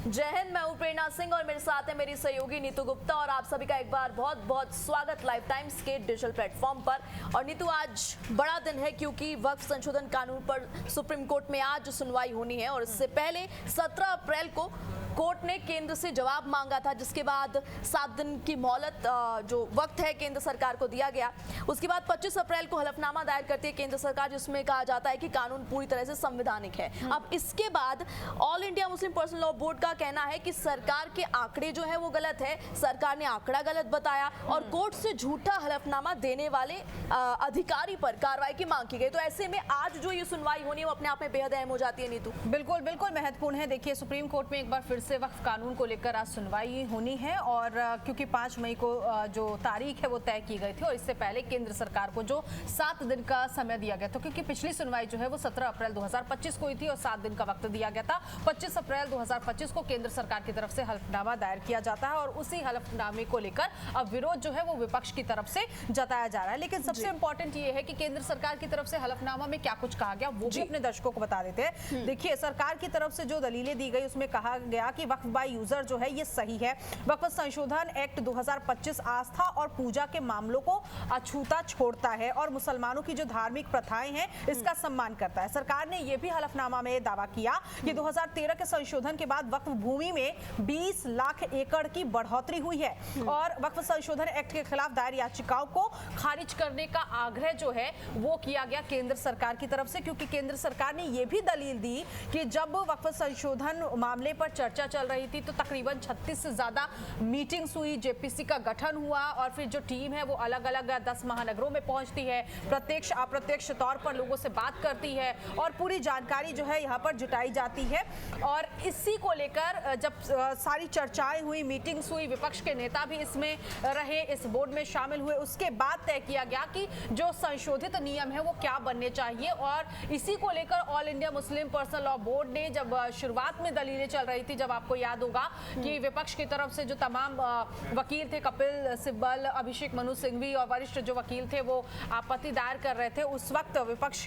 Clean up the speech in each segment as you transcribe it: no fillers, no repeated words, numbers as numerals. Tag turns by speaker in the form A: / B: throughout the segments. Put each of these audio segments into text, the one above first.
A: जय हिंद। मैं हूं प्रेरणा सिंह और मेरे साथ है मेरी सहयोगी नीतू गुप्ता और आप सभी का एक बार बहुत बहुत स्वागत लाइव टाइम्स के डिजिटल प्लेटफॉर्म पर। और नीतू, आज बड़ा दिन है क्योंकि वक्फ संशोधन कानून पर सुप्रीम कोर्ट में आज सुनवाई होनी है और इससे पहले 17 अप्रैल को कोर्ट ने केंद्र से जवाब मांगा था, जिसके बाद 7 दिन की मोहलत जो वक्त है केंद्र सरकार को दिया गया। उसके बाद 25 अप्रैल को हलफनामा दायर करती है केंद्र सरकार, जिसमें कहा जाता है कि कानून पूरी तरह से संवैधानिक है। अब इसके बाद all India Muslim personal law board का कहना है कि सरकार के आंकड़े जो है वो गलत है, सरकार ने आंकड़ा गलत बताया और कोर्ट से झूठा हलफनामा देने वाले अधिकारी पर कार्रवाई की मांग की गई। तो ऐसे में आज जो ये सुनवाई होनी है वो अपने आप में बेहद अहम हो जाती है। नीतू,
B: बिल्कुल बिल्कुल महत्वपूर्ण है। देखिए, सुप्रीम कोर्ट में एक बार फिर से वक्फ कानून को लेकर आज सुनवाई होनी है और क्योंकि 5 मई को जो तारीख है वो तय की गई थी और इससे पहले केंद्र सरकार को जो 7 दिन का समय दिया गया था, क्योंकि पिछली सुनवाई जो है वो 17 अप्रैल 2025 को हुई थी और 7 दिन का वक्त दिया गया था। 25 अप्रैल 2025 को केंद्र सरकार की तरफ से हलफनामा दायर किया जाता है और उसी हलफनामे को लेकर अब विरोध जो है वो विपक्ष की तरफ से जताया जा रहा है। लेकिन सबसे इंपॉर्टेंट ये है कि केंद्र सरकार की तरफ से हलफनामा में क्या कुछ कहा गया वो भी अपने दर्शकों को बता देते हैं। देखिए, सरकार की तरफ से जो दलीलें दी गई उसमें कहा गया कि वक्फ बाय यूजर जो है ये सही है। वक्फ संशोधन एक्ट 2025 आस्था और पूजा के मामलों को अछूता छोड़ता है और मुसलमानों की जो धार्मिक प्रथाएं हैं इसका सम्मान करता है। सरकार ने यह भी हलफनामा में दावा किया कि 2013 के संशोधन के बाद वक्फ भूमि में 20 लाख एकड़ की बढ़ोतरी हुई है और वक्फ संशोधन एक्ट के खिलाफ दायर याचिकाओं को खारिज करने का आग्रह जो है वो किया गया केंद्र सरकार की तरफ से, क्योंकि केंद्र सरकार ने यह भी दलील दी कि जब वक्फ संशोधन मामले पर चर्चा चल रही थी तो तकरीबन 36 से ज्यादा मीटिंग्स हुई, जेपीसी का गठन हुआ और फिर जो टीम है वो अलग अलग 10 महानगरों में पहुंचती है, प्रत्यक्ष अप्रत्यक्ष तौर पर लोगों से बात करती है और पूरी जानकारी जो है यहाँ पर जुटाई जाती है। और इसी को लेकर जब सारी चर्चाएं हुई, मीटिंग्स हुई, विपक्ष के नेता भी इसमें रहे, इस बोर्ड में शामिल हुए, उसके बाद तय किया गया कि जो संशोधित नियम है वो क्या बनने चाहिए। और इसी को लेकर all India Muslim personal law board ने जब शुरुआत में दलीलें चल रही थी, जब आपको याद होगा कि विपक्ष की तरफ से जो तमाम वकील थे, कपिल सिब्बल, अभिषेक मनु सिंघवी और वरिष्ठ जो वकील थे वो आपत्ति दायर कर रहे थे, उस वक्त विपक्ष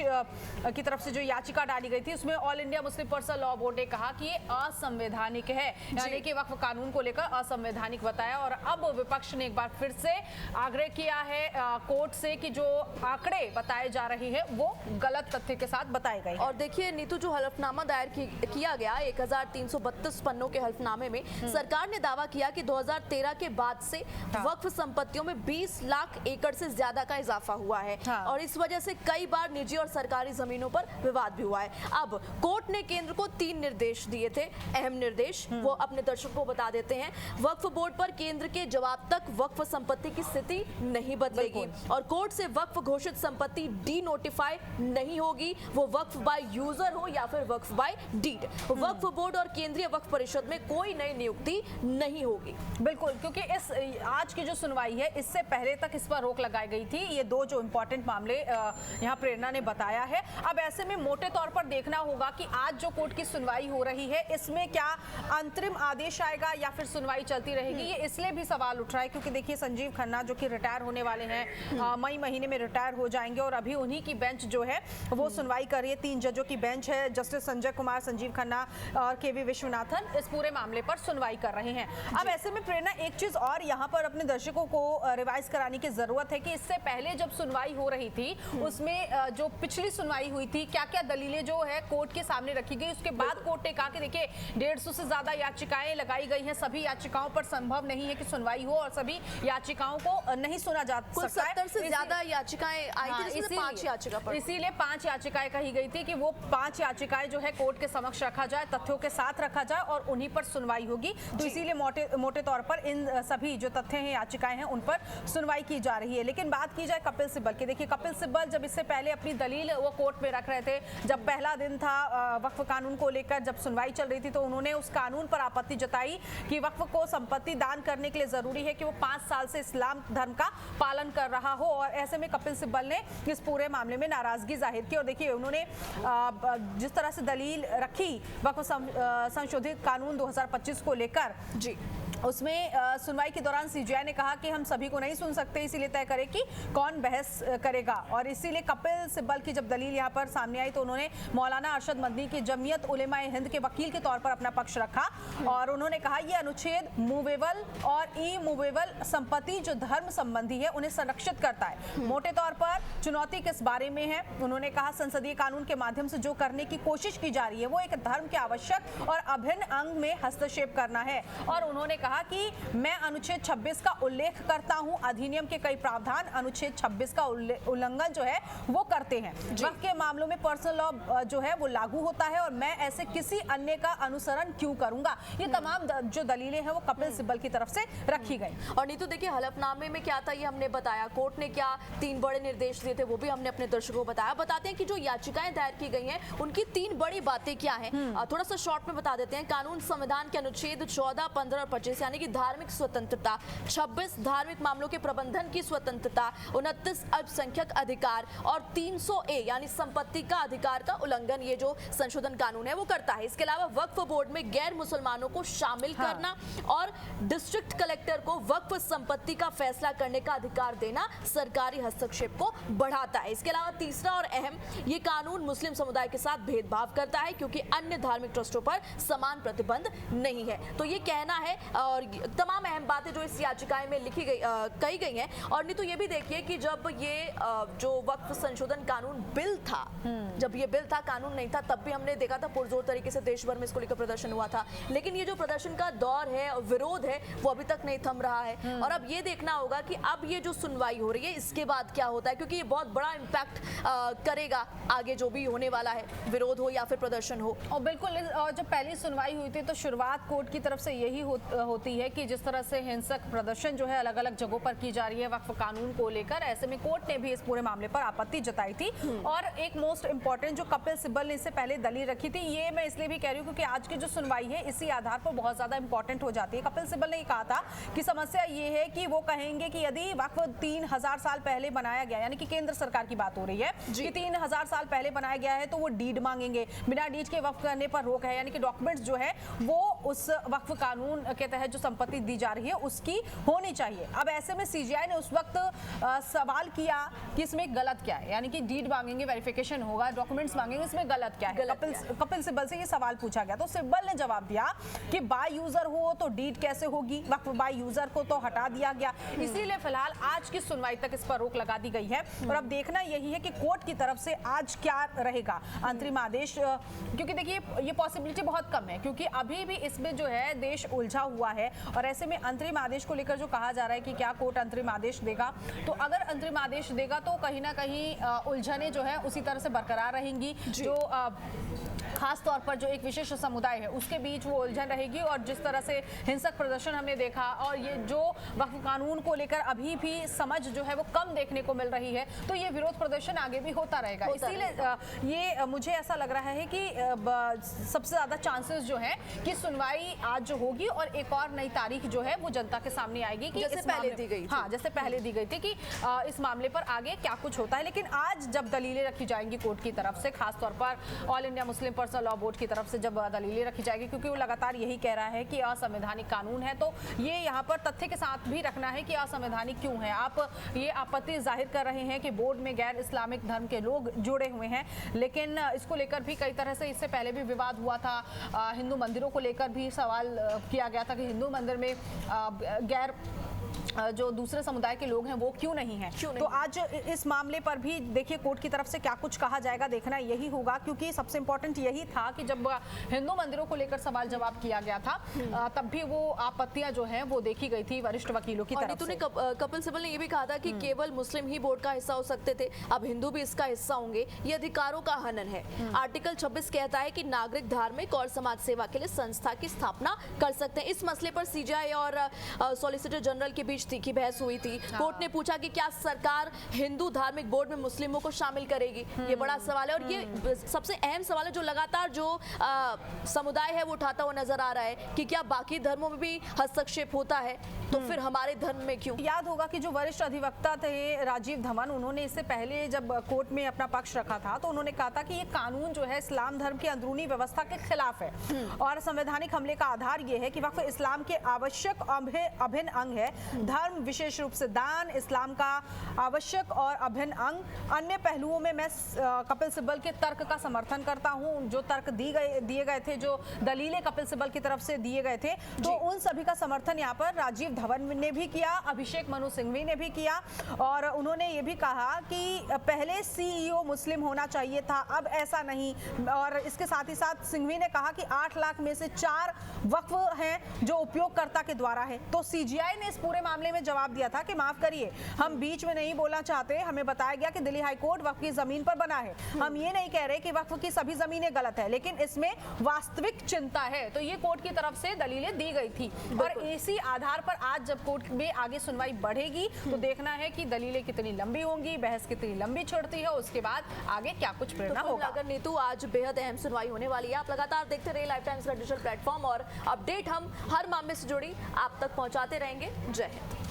B: की तरफ से जो याचिका डाली गई थी उसमें all India Muslim personal law board ने कहा कि ये असंवैधानिक है, यानी कि वक्फ कानून को लेकर असंवैधानिक बताया। और अब विपक्ष ने एक बार फिर से आग्रह किया है कोर्ट से कि जो आंकड़े बताए जा रहे हैं वो गलत तथ्य के साथ बताए गए।
A: और देखिए नीतू, जो हलफनामा दायर किया गया 1332 पन्नों के हलफनामे में सरकार ने दावा किया कि 2013 के बाद से वक्फ संपत्तियों में 20 लाख एकड़ से ज्यादा का इजाफा हुआ है और इस वजह से कई बार निजी और सरकारी जमीनों पर विवाद भी हुआ है। अब कोर्ट ने केंद्र को 3 निर्देश दिए थे, अहम निर्देश, वो अपने दर्शकों को बता देते हैं। वक्फ बोर्ड पर केंद्र के जवाब तक वक्फ संपत्ति की स्थिति नहीं बदलेगी और कोर्ट से वक्फ घोषित संपत्ति डी नोटिफाई नहीं होगी, वो वक्फ बाय यूजर हो या फिर वक्फ बाय डीड। वक्फ बोर्ड और केंद्रीय वक्फ परिषद में कोई नई नियुक्ति नहीं होगी।
B: बिल्कुल, क्योंकि इस आज की जो सुनवाई है इससे पहले तक इस पर रोक लगाई गई थी। ये 2 जो इंपॉर्टेंट मामले यहाँ प्रेरणा ने बताया है। अब ऐसे में मोटे तौर पर देखना होगा कि आज जो कोर्ट की सुनवाई हो रही है इसमें क्या अंतरिम आदेश आएगा या फिर सुनवाई चलती रहेगी। ये इसलिए भी सवाल उठ रहा है क्योंकि देखिए, संजीव खन्ना जो कि रिटायर होने वाले हैं, मई महीने में रिटायर हो जाएंगे और अभी उन्हीं की बेंच जो है वो सुनवाई कर रही है। 3 जजों की बेंच है, जस्टिस संजय कुमार, संजीव खन्ना और केवी विश्वनाथन इस पूरे मामले पर सुनवाई कर रहे हैं। अब ऐसे में प्रेरणा, एक चीज और यहाँ पर अपने दर्शकों को रिवाइज कराने की जरूरत है कि इससे पहले जब सुनवाई हो रही थी उसमें जो पिछली सुनवाई हुई थी, क्या क्या दलीलें जो है कोर्ट के सामने रखी गई, उसके बाद कोर्ट ने कहा कि देखिए 150 से ज्यादा याचिकाएं लगाई गई हैं, सभी याचिकाओं पर संभव नहीं है कि सुनवाई हो और सभी याचिकाओं को नहीं सुना जा सकता है।
A: 70 से ज्यादा याचिकाएं आई थी, इसलिए 5 याचिका पर,
B: इसीलिए 5 याचिकाएं कही गई थी कि वो 5 याचिकाएं जो है कोर्ट के समक्ष रखा जाए, तथ्यों के साथ रखा जाए और उन्हीं पर सुनवाई होगी। तो इसीलिए मोटे तौर पर इन सभी जो तथ्य हैं, याचिकाएं हैं, उन पर सुनवाई की जा रही है। लेकिन बात की जाए कपिल सिब्बल की, देखिए कपिल सिब्बल जब इससे पहले अपनी दलील वो कोर्ट में रख रहे थे, जब पहला दिन था वक्फ कानून को लेकर, जब सुनवाई चल रही थी तो उन्होंने उस कानून पर आपत्ति जताई कि वक्फ को संपत्ति दान करने के लिए जरूरी है कि वो 5 साल से इस्लाम धर्म का पालन कर रहा हो और ऐसे में कपिल सिब्बल ने इस पूरे मामले में नाराजगी जाहिर की। और देखिए, उन्होंने जिस तरह से दलील रखी वक्फ संशोधित कानून 2025 को लेकर, जी, उसमें सुनवाई के दौरान सीजीआई ने कहा कि हम सभी को नहीं सुन सकते, इसीलिए तय करें कि कौन बहस करेगा। और इसीलिए कपिल सिब्बल की जब दलील यहाँ पर सामने आई तो उन्होंने मौलाना अरशद मदनी की जमीयत उलेमा ए हिंद के वकील के तौर पर अपना पक्ष रखा और उन्होंने कहा यह अनुच्छेद मूवेबल और इमूवेबल संपत्ति जो धर्म संबंधी है उन्हें संरक्षित करता है। मोटे तौर पर चुनौती किस बारे में है? उन्होंने कहा संसदीय कानून के माध्यम से जो करने की कोशिश की जा रही है वो एक धर्म के आवश्यक और अभिन्न अंग में हस्तक्षेप करना है। और उन्होंने कहा कि मैं अनुच्छेद 26 का उल्लेख करता हूं, अधिनियम के कई प्रावधान अनुच्छेद 26 का उल्लंघन जो है वो करते हैं। वक्त के मामलों में पर्सनल लॉ जो है वो लागू होता है और मैं ऐसे किसी अन्य का अनुसरण क्यों करूंगा। ये तमाम जो दलीलें हैं वो कपिल सिब्बल की तरफ से रखी गई।
A: और नीतू देखिए हलफनामे में क्या था ये हमने बताया, कोर्ट ने क्या 3 बड़े निर्देश दिए थे वो भी हमने अपने दर्शकों को बताया। बताते हैं कि जो याचिकाएं दायर की गई हैं उनकी 3 बड़ी बातें क्या हैं, थोड़ा सा शॉर्ट में बता देते हैं। कानून संविधान के अनुच्छेद 14, 15 और 25 यानी कि धार्मिक स्वतंत्रता, 26 धार्मिक मामलों के प्रबंधन की स्वतंत्रता, 29 अल्पसंख्यक अधिकार और 300A यानी संपत्ति का अधिकार का उल्लंघन ये जो संशोधन कानून है वो करता है। इसके अलावा वक्फ बोर्ड में गैर मुसलमानों को शामिल करना और डिस्ट्रिक्ट कलेक्टर को वक्फ संपत्ति का फैसला करने का अधिकार देना सरकारी हस्तक्षेप को बढ़ाता है। इसके अलावा तीसरा और अहम, ये कानून मुस्लिम समुदाय के साथ भेदभाव करता है क्योंकि अन्य धार्मिक ट्रस्टों पर समान प्रतिबंध नहीं है। तो ये कहना है और तमाम अहम बातें जो इस याचिकाएं में लिखी गई कही गई हैं। और नहीं तो ये भी देखिए कि जब ये जो वक्फ संशोधन कानून बिल था, जब ये बिल था कानून नहीं था, तब भी हमने देखा था पुरजोर तरीके से देश भर में इसको लेकर प्रदर्शन हुआ था। लेकिन ये जो प्रदर्शन का दौर है, विरोध है, वो अभी तक नहीं थम रहा है। और अब ये देखना होगा कि अब ये जो सुनवाई हो रही है इसके बाद क्या होता है, क्योंकि ये बहुत बड़ा इम्पैक्ट करेगा आगे जो भी होने वाला है, विरोध हो या फिर प्रदर्शन हो।
B: और बिल्कुल जब पहली सुनवाई हुई थी तो शुरुआत कोर्ट की तरफ से यही होती है कि जिस तरह से हिंसक प्रदर्शन जो है अलग अलग जगहों पर की जा रही है वक्फ कानून को लेकर, ऐसे में कोर्ट ने भी इस पूरे मामले पर आपत्ति जताई थी। और एक मोस्ट इंपॉर्टेंट जो कपिल सिब्बल ने इससे पहले दलील रखी थी, ये मैं इसलिए भी कह रही हूँ क्योंकि आज की जो सुनवाई है इसी आधार पर बहुत ज्यादा इंपॉर्टेंट हो जाती है। कपिल सिब्बल ने कहा था कि समस्या ये है कि वो कहेंगे कि यदि वक्फ 3000 साल पहले बनाया गया, यानी कि केंद्र सरकार की बात हो रही है कि 3000 साल पहले बनाया गया है तो वो डीड मांगेंगे, बिना डीड के वक्फ करने पर रोक है, यानी कि डॉक्यूमेंट्स जो है वो उस वक्फ कानून के तहत जो संपत्ति दी जा रही है उसकी होनी चाहिए। अब ऐसे में सीजीआई ने उस वक्त सवाल किया कि इसमें गलत क्या है, यानी कि डीड मांगेंगे, वेरिफिकेशन होगा, डॉक्यूमेंट्स मांगेंगे, इसमें गलत क्या है। कपिल सिब्बल से ये सवाल पूछा गया तो सिब्बल ने जवाब दिया कि बाय यूजर हो तो डीड कैसे होगी, वक्फ बाय यूजर को तो हटा दिया गया, इसीलिए फिलहाल आज की सुनवाई तक इस पर रोक लगा दी गई है। और अब देखना यही है कि कोर्ट की तरफ से आज क्या रहेगा अंतरिम आदेश, क्योंकि देखिए ये पॉसिबिलिटी बहुत कम है क्योंकि अभी भी इसमें जो है देश उलझा हुआ है। और ऐसे में अंतरिम आदेश को लेकर जो कहा जा रहा है कि क्या कोर्ट अंतरिम आदेश देगा, तो अगर अंतरिम आदेश देगा तो कहीं ना कहीं उलझने जो है उसी तरह से बरकरार रहेंगी। जो खास तौर पर जो एक विशेष समुदाय है उसके बीच वो उलझन रहेगी। और जिस तरह से हिंसक प्रदर्शन हमने देखा और ये जो वक्फ कानून को लेकर अभी भी समझ जो है वो कम देखने को मिल रही है, तो ये विरोध प्रदर्शन आगे भी होता रहेगा। इसीलिए ये मुझे ऐसा लग रहा है कि सबसे ज्यादा चांसेस जो है कि सुनवाई आज जो होगी और एक और नई तारीख जो है वो जनता के सामने आएगी कि
A: जैसे पहले दी गई थी।
B: हाँ, जैसे पहले दी गई थी कि इस मामले पर आगे क्या कुछ होता है। लेकिन आज जब दलीलें रखी जाएंगी कोर्ट की तरफ से, खासतौर पर all India Muslim personal law board की तरफ से जब दलीलें रखी जाएगी, क्योंकि वो लगातार यही कह रहा है कि असंवैधानिक कानून है, तो ये यहाँ पर तथ्य के साथ भी रखना है कि असंवैधानिक क्यों है। आप ये आपत्ति जाहिर कर रहे हैं कि बोर्ड में गैर इस्लामिक धर्म के लोग जुड़े हुए हैं, लेकिन इसको लेकर भी कई तरह से इससे पहले भी विवाद हुआ था। हिंदू मंदिरों को लेकर भी सवाल किया गया था कि हिंदू मंदिर में गैर जो दूसरे समुदाय के लोग हैं वो क्यों नहीं है। तो आज इस मामले पर भी देखिए कोर्ट की तरफ से क्या कुछ कहा जाएगा, देखना यही होगा। क्योंकि सबसे इंपॉर्टेंट यही था कि जब हिंदू मंदिरों को लेकर सवाल जवाब किया गया था तब भी वो आपत्तियां जो हैं वो देखी गई थी वरिष्ठ वकीलों की तरफ से।
A: कपिल सिब्बल ने ये भी कहा था कि केवल मुस्लिम ही बोर्ड का हिस्सा हो सकते थे, अब हिंदू भी इसका हिस्सा होंगे, ये अधिकारों का हनन है। आर्टिकल 26 कहता है कि नागरिक धार्मिक और समाज सेवा के लिए संस्था की स्थापना कर सकते हैं। इस मसले पर सीजीआई और सॉलिसिटर जनरल की बीच तीखी बहस हुई थी। कोर्ट ने पूछा कि क्या सरकार हिंदू धार्मिक बोर्ड में मुस्लिमों को शामिल करेगी, ये बड़ा सवाल है। और ये सबसे अहम सवाल है जो लगातार जो समुदाय है वो उठाता हुआ नजर आ रहा है कि क्या बाकी धर्मों में भी हस्तक्षेप होता है तो फिर हमारे धर्म में क्यों।
B: याद होगा कि जो वरिष्ठ अधिवक्ता थे राजीव धवन, उन्होंने इससे पहले जब कोर्ट में अपना पक्ष रखा था तो उन्होंने कहा था कि ये कानून जो है इस्लाम धर्म की अंदरूनी व्यवस्था के खिलाफ है और संवैधानिक हमले का आधार ये है कि वक्फ इस्लाम के आवश्यक अभिन्न अंग है। धर्म विशेष रूप से दान इस्लाम का आवश्यक और अभिन्न अंग। अन्य पहलुओं में मैं कपिल सिब्बल के तर्क का समर्थन करता हूं। जो तर्क दिए गए थे, जो दलीलें कपिल सिब्बल की तरफ से दिए गए थे, तो उन सभी का समर्थन यहाँ पर राजीव धवन ने भी किया, अभिषेक मनु सिंघवी ने भी किया। और उन्होंने ये भी कहा कि पहले सीईओ मुस्लिम होना चाहिए था, अब ऐसा नहीं। और इसके साथ ही साथ सिंघवी ने कहा कि 8 लाख में से 4 वक्फ हैं जो उपयोगकर्ता के द्वारा है। तो सीजीआई ने इस पूरे मामले में जवाब दिया था कि माफ करिए, हम बीच में नहीं बोलना चाहते, हमें बताया गया कि दिल्ली हाई कोर्ट वक्फ की जमीन पर बना है। हम ये नहीं कह रहे कि वक्फ की सभी जमीनें गलत है, लेकिन इसमें वास्तविक चिंता है। तो ये कोर्ट की तरफ से दलीलें दी गई थी और इसी आधार पर आज जब कोर्ट में आगे सुनवाई बढ़ेगी तो देखना है कि दलीलें कितनी लंबी होंगी, बहस कितनी लंबी छिड़ती है, उसके बाद आगे क्या कुछ प्रेरणा होगा।
A: अगर नीतू आज बेहद अहम सुनवाई होने वाली है। आप लगातार देखते रहिए लाइफ टाइम्स का डिजिटल प्लेटफॉर्म और अपडेट हम हर मामले से जुड़ी आप तक पहुंचाते रहेंगे। जय हिंद।